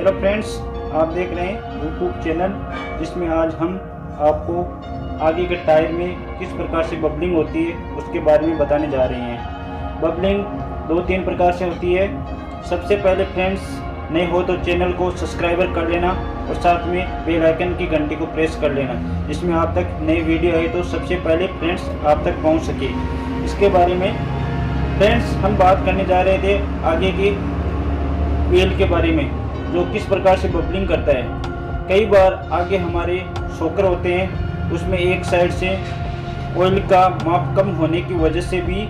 Hello friends, आप देख रहे हैं यूट्यूब चैनल जिसमें आज हम आपको आगे के टायर में किस प्रकार से बबलिंग होती है उसके बारे में बताने जा रहे हैं। बबलिंग दो तीन प्रकार से होती है। सबसे पहले फ्रेंड्स, नए हो तो चैनल को सब्सक्राइबर कर लेना और साथ में बेल आइकन की घंटी को प्रेस कर लेना, जिसमें आप तक नई वीडियो आए तो सबसे पहले फ्रेंड्स आप तक पहुंच सके। इसके बारे में फ्रेंड्स हम बात करने जा रहे थे आगे की व्हील के बारे में, जो किस प्रकार से बबलिंग करता है। कई बार आगे हमारे शॉकर होते हैं, उसमें एक साइड से ऑयल का माप कम होने की वजह से भी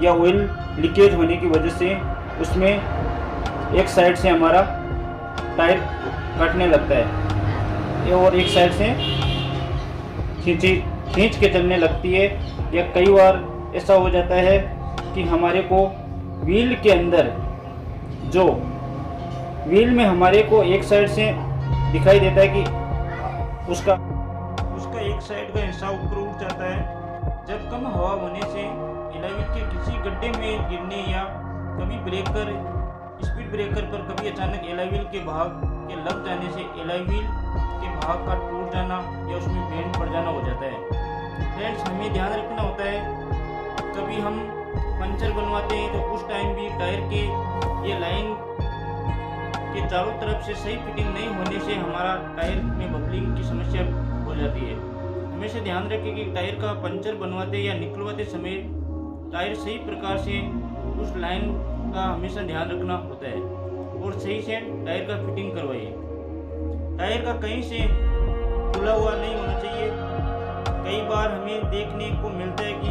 या ऑयल लीकेज होने की वजह से उसमें एक साइड से हमारा टायर कटने लगता है और एक साइड से खींच के चलने लगती है। या कई बार ऐसा हो जाता है कि हमारे को व्हील के अंदर जो व्हील में हमारे को एक साइड से दिखाई देता है कि उसका एक साइड का हिस्सा ऊपर उठ जाता है। जब कम हवा होने से एलॉय के किसी गड्ढे में गिरने या कभी स्पीड ब्रेकर पर कभी अचानक एलॉय के भाग के लग जाने से एलॉय के भाग का टूट जाना या उसमें बेंड पड़ जाना हो जाता है। फ्रेंड्स, हमें ध्यान रखना होता है, कभी हम पंचर बनवाते हैं तो उस टाइम भी टायर के ये लाइन के चारों तरफ से सही फिटिंग नहीं होने से हमारा टायर में बबलिंग की समस्या हो जाती है। हमेशा ध्यान रखें कि टायर का पंचर बनवाते या निकलवाते समय टायर सही प्रकार से उस लाइन का हमेशा ध्यान रखना होता है और सही से टायर का फिटिंग करवाइए। टायर का कहीं से खुला हुआ नहीं होना चाहिए। कई बार हमें देखने को मिलता है कि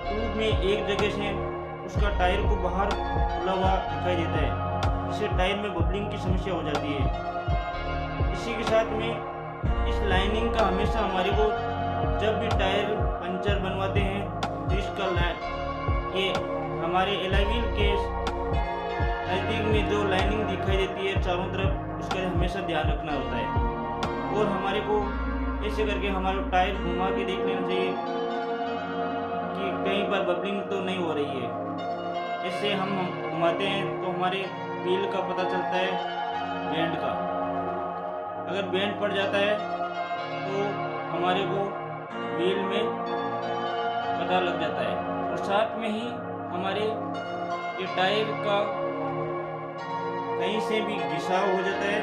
ट्यूब में एक जगह से उसका टायर को बाहर खुला हुआ दिखाई देता है, इससे टायर में बबलिंग की समस्या हो जाती है। इसी के साथ में इस लाइनिंग का हमेशा हमारे को जब भी टायर पंचर बनवाते हैं तो इसका ये हमारे एलॉय व्हील के नज़दीक में जो लाइनिंग दिखाई देती है चारों तरफ, उसका हमेशा ध्यान रखना होता है। और हमारे को ऐसे करके हमारे टायर घुमा के देख लेना चाहिए कि कहीं पर बबलिंग तो नहीं हो रही है। इससे हम घुमाते हैं तो हमारे व्हील का पता चलता है बेंड का। अगर बेंड पड़ जाता है तो हमारे को व्हील में पता लग जाता है और साथ में ही हमारे ये टायर का कहीं से भी घिसाव हो जाता है,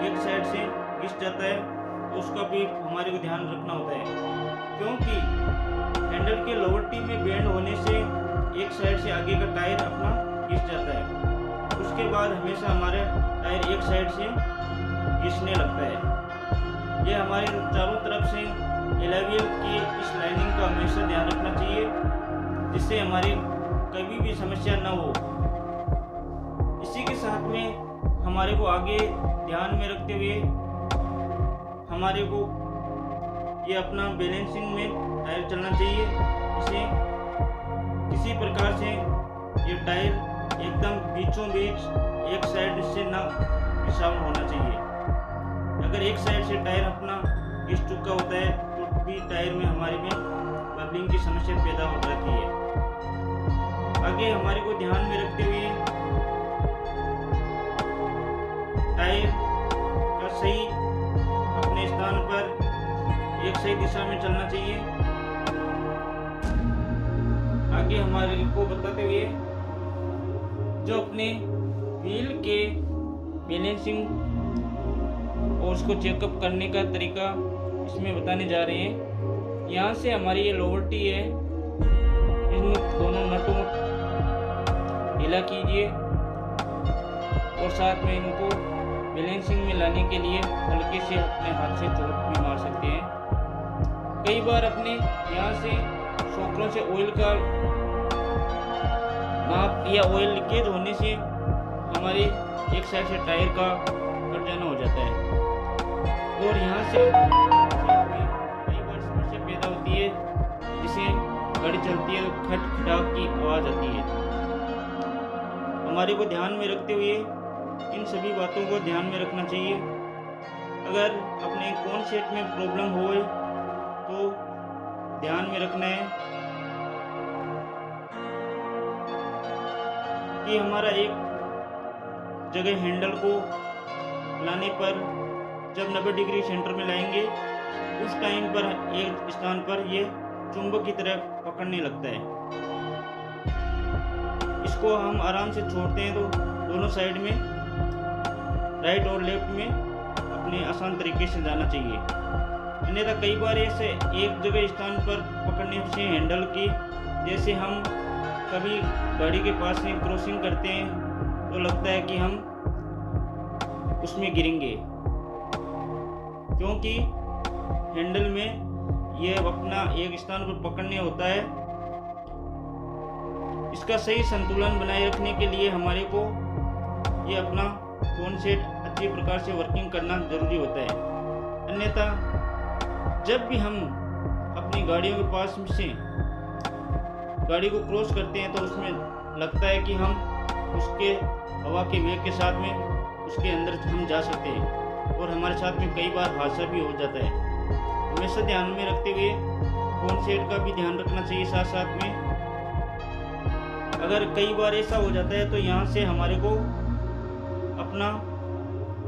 एक साइड से घिस जाता है तो उसका भी हमारे को ध्यान रखना होता है, क्योंकि हैंडल के लोअर टी में बेंड होने से एक साइड से आगे का टायर अपना घिस जाता है। उसके बाद हमेशा हमारे टायर एक साइड से घिसने लगता है। ये हमारे चारों तरफ से एलॉय व्हील की इस लाइनिंग का हमेशा ध्यान रखना चाहिए, जिससे हमारी कभी भी समस्या न हो। इसी के साथ में हमारे को आगे ध्यान में रखते हुए हमारे को ये अपना बैलेंसिंग में टायर चलना चाहिए। इसे किसी प्रकार से ये टायर एकदम बीचों बीच एक साइड से ना घिसाव होना चाहिए। अगर एक साइड से टायर अपना घिस चुका होता है तो भी टायर में हमारे में बबलिंग की समस्या पैदा हो जाती है। आगे हमारे को ध्यान में रखते हुए टायर का सही अपने स्थान पर एक सही दिशा में चलना चाहिए। आगे हमारे को बताते हुए जो अपने व्हील के बैलेंसिंग और उसको चेकअप करने का तरीका इसमें बताने जा रहे हैं। यहाँ से हमारी ये लोअर टी है, इन दोनों नटों ढीला कीजिए और साथ में इनको बैलेंसिंग में लाने के लिए हल्के से अपने हाथ से चोट भी मार सकते हैं। कई बार अपने यहाँ से शॉकरों से ऑयल का नाप या ऑयल लीकेज होने से हमारे एक साइड से टायर का कट जाना हो जाता है और यहाँ से कई बार समस्या पैदा होती है, जिसे गाड़ी चलती है तो खट खटाक की आवाज़ आती है। हमारे को ध्यान में रखते हुए इन सभी बातों को ध्यान में रखना चाहिए। अगर अपने कौन सेट में प्रॉब्लम हो तो ध्यान में रखना है कि हमारा एक जगह हैंडल को लाने पर जब 90 डिग्री सेंटर में लाएंगे उस टाइम पर एक स्थान पर ये चुंबक की तरह पकड़ने लगता है। इसको हम आराम से छोड़ते हैं तो दोनों साइड में राइट और लेफ्ट में अपने आसान तरीके से जाना चाहिए। अन्यथा कई बार ऐसे एक जगह स्थान पर पकड़ने से हैंडल की, जैसे हम कभी गाड़ी के पास में क्रॉसिंग करते हैं तो लगता है कि हम उसमें गिरेंगे, क्योंकि हैंडल में ये अपना एक स्थान पर पकड़ने होता है। इसका सही संतुलन बनाए रखने के लिए हमारे को ये अपना फोन सेट अच्छी प्रकार से वर्किंग करना जरूरी होता है। अन्यथा जब भी हम अपनी गाड़ियों के पास से गाड़ी को क्रॉस करते हैं तो उसमें लगता है कि हम उसके हवा के वेग के साथ में उसके अंदर हम जा सकते हैं, और हमारे साथ में कई बार हादसा भी हो जाता है। हमेशा ध्यान में रखते हुए फोन सेट का भी ध्यान रखना चाहिए साथ साथ में। अगर कई बार ऐसा हो जाता है तो यहाँ से हमारे को अपना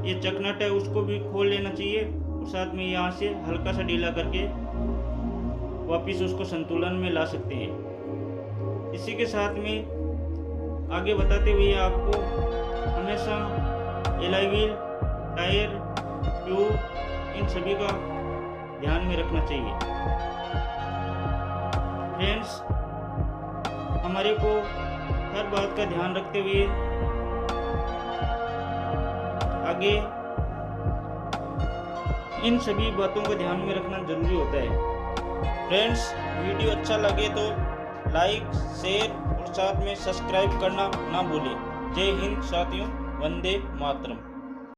ये चकनट है उसको भी खोल लेना चाहिए, और साथ में यहाँ से हल्का सा ढीला करके वापस उसको संतुलन में ला सकते हैं। इसी के साथ में आगे बताते हुए आपको हमेशा एलॉय व्हील, टायर, ट्यूब इन सभी का ध्यान में रखना चाहिए। फ्रेंड्स, हमारे को हर बात का ध्यान रखते हुए आगे इन सभी बातों को ध्यान में रखना जरूरी होता है। फ्रेंड्स, वीडियो अच्छा लगे तो लाइक, शेयर और साथ में सब्सक्राइब करना ना भूलें। जय हिंद साथियों, वंदे मातरम।